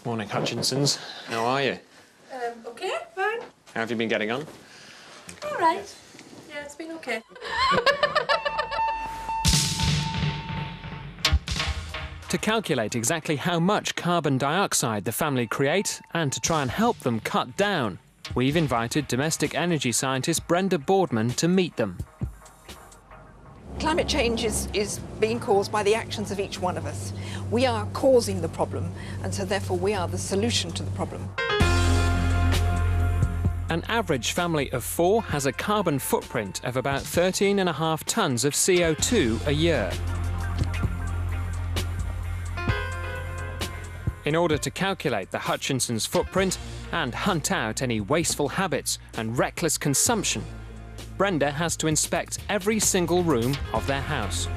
Morning, Hutchinsons. How are you? OK, fine. How have you been getting on? All right. Yeah, it's been OK. To calculate exactly how much carbon dioxide the family create and to try and help them cut down, we've invited domestic energy scientist Brenda Boardman to meet them. Climate change is being caused by the actions of each one of us. We are causing the problem, and so therefore we are the solution to the problem. An average family of 4 has a carbon footprint of about 13.5 tonnes of CO2 a year. In order to calculate the Hutchinsons' footprint and hunt out any wasteful habits and reckless consumption, Brenda has to inspect every single room of their house.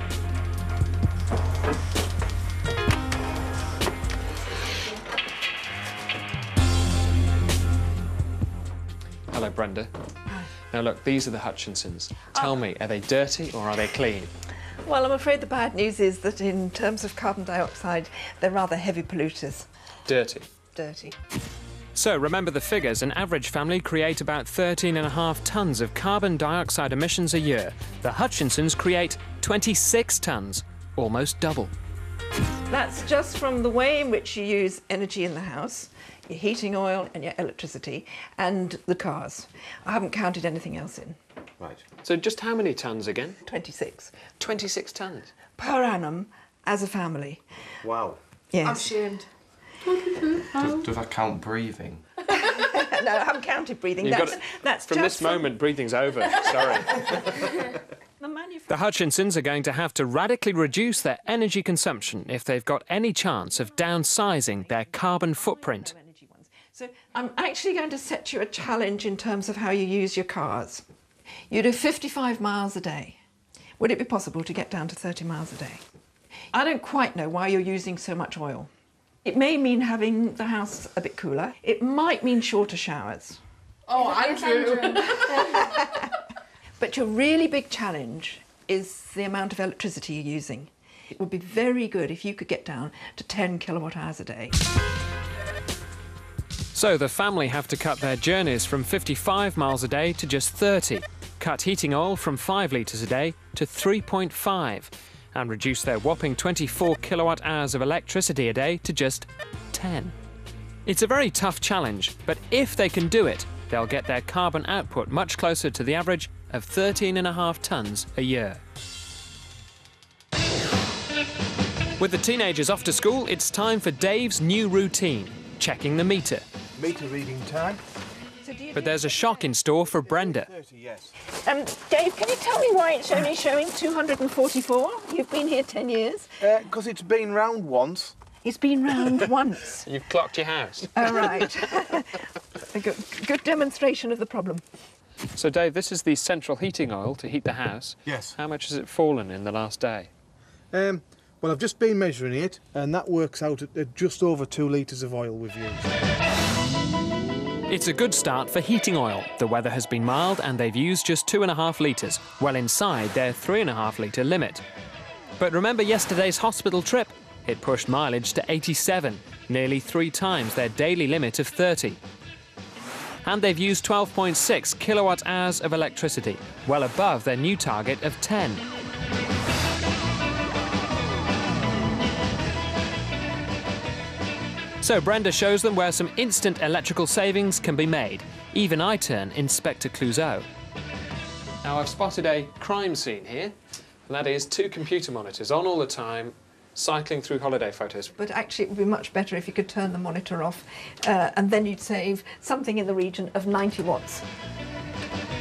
Hello, Brenda. Hi. Now look, these are the Hutchinsons. Tell me, are they dirty or are they clean? Well, I'm afraid the bad news is that in terms of carbon dioxide, they're rather heavy polluters. Dirty. Dirty. So remember the figures. An average family create about 13.5 tonnes of carbon dioxide emissions a year. The Hutchinsons create 26 tonnes, almost double. That's just from the way in which you use energy in the house, your heating oil and your electricity, and the cars. I haven't counted anything else in. Right. So just how many tonnes again? 26. 26 tonnes? Per annum as a family. Wow. Yes. I'm ashamed. Does that count breathing? No, I haven't counted breathing. That's from just this moment, breathing's over. Sorry. The Hutchinsons are going to have to radically reduce their energy consumption if they've got any chance of downsizing their carbon footprint. So I'm actually going to set you a challenge in terms of how you use your cars. You do 55 miles a day. Would it be possible to get down to 30 miles a day? I don't quite know why you're using so much oil. It may mean having the house a bit cooler. It might mean shorter showers. Oh, Andrew. But your really big challenge is the amount of electricity you're using. It would be very good if you could get down to 10 kilowatt hours a day. So the family have to cut their journeys from 55 miles a day to just 30, cut heating oil from 5 litres a day to 3.5, and reduce their whopping 24 kilowatt hours of electricity a day to just 10. It's a very tough challenge, but if they can do it, they'll get their carbon output much closer to the average of 13.5 tonnes a year. With the teenagers off to school, it's time for Dave's new routine, checking the meter. Meter reading time. But there's a shock in store for Brenda. 30, yes. Dave, can you tell me why it's only showing 244? You've been here 10 years. Because it's been round once. It's been round once. You've clocked your house. Oh, right. A good demonstration of the problem. So, Dave, this is the central heating oil to heat the house. Yes. How much has it fallen in the last day? Well, I've just been measuring it, and that works out at just over 2 litres of oil we've used. It's a good start for heating oil. The weather has been mild and they've used just 2.5 litres, well inside their 3.5 litre limit. But remember yesterday's hospital trip? It pushed mileage to 87, nearly 3 times their daily limit of 30. And they've used 12.6 kilowatt hours of electricity, well above their new target of 10. So Brenda shows them where some instant electrical savings can be made. Even I turn Inspector Clouseau. Now I've spotted a crime scene here, and that is 2 computer monitors on all the time, cycling through holiday photos. But actually it would be much better if you could turn the monitor off and then you'd save something in the region of 90 watts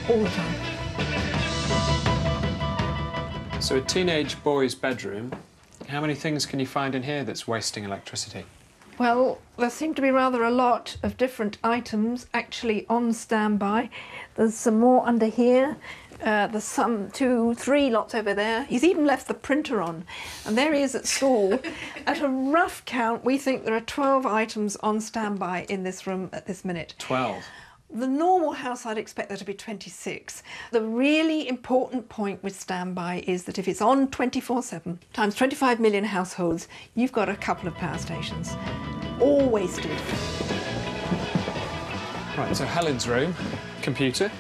all the time. So a teenage boy's bedroom, how many things can you find in here that's wasting electricity? Well, there seem to be rather a lot of different items actually on standby. There's some more under here. There's some 2, 3 lots over there. He's even left the printer on. And there he is at school. At a rough count, we think there are 12 items on standby in this room at this minute. 12? The normal house, I'd expect there to be 26. The really important point with standby is that if it's on 24/7, times 25 million households, you've got a couple of power stations. always did. Right, so Helen's room, computer.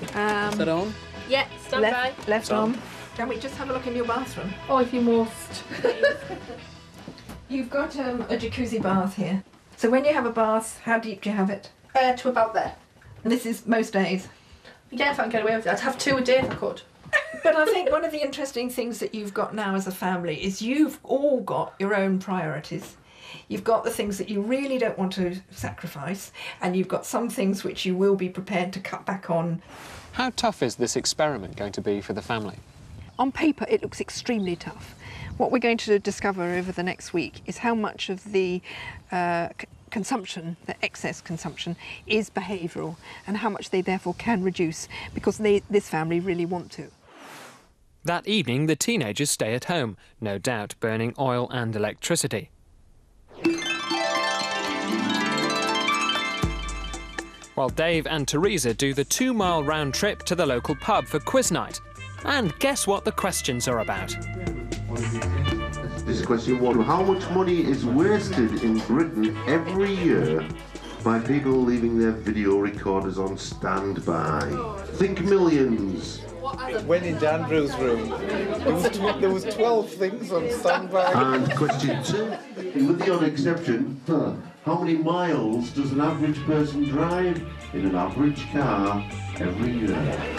Is that on? Yeah, stand by. Left on. Can we just have a look in your bathroom? Oh, if you must. You've got a jacuzzi bath here. So when you have a bath, how deep do you have it? To about there. And this is most days. Yeah, if I can get away with it. I'd have 2 a day if I could. But I think one of the interesting things that you've got now as a family is you've all got your own priorities. You've got the things that you really don't want to sacrifice, and you've got some things which you will be prepared to cut back on. How tough is this experiment going to be for the family? On paper, it looks extremely tough. What we're going to discover over the next week is how much of the consumption, the excess consumption, is behavioural, and how much they therefore can reduce, because this family really want to. That evening, the teenagers stay at home, no doubt burning oil and electricity. While Dave and Teresa do the 2-mile round trip to the local pub for quiz night. And guess what the questions are about? This is question 1. How much money is wasted in Britain every year by people leaving their video recorders on standby? Think millions. When in Andrew's room, there was 12 things on standby. And question 2. With the odd exception, how many miles does an average person drive in an average car every year?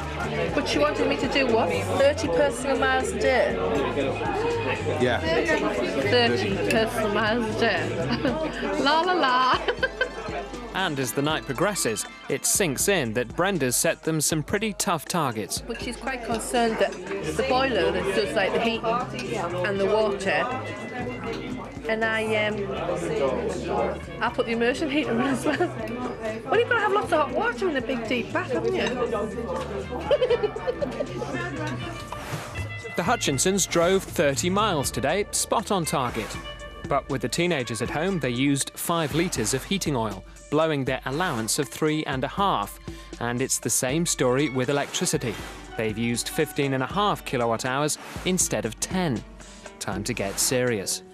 But you wanted me to do what? 30 personal miles a day? Yeah. 30 personal miles a day. La la la. And as the night progresses, it sinks in that Brenda's set them some pretty tough targets. But she's quite concerned that the boiler that does like the heat and the water, and I put the immersion heater in as well. Well, you've got to have lots of hot water in a big deep bath, haven't you? The Hutchinsons drove 30 miles today, spot on target. But with the teenagers at home, they used 5 litres of heating oil, blowing their allowance of 3.5. And it's the same story with electricity. They've used 15.5 kilowatt hours instead of 10. Time to get serious.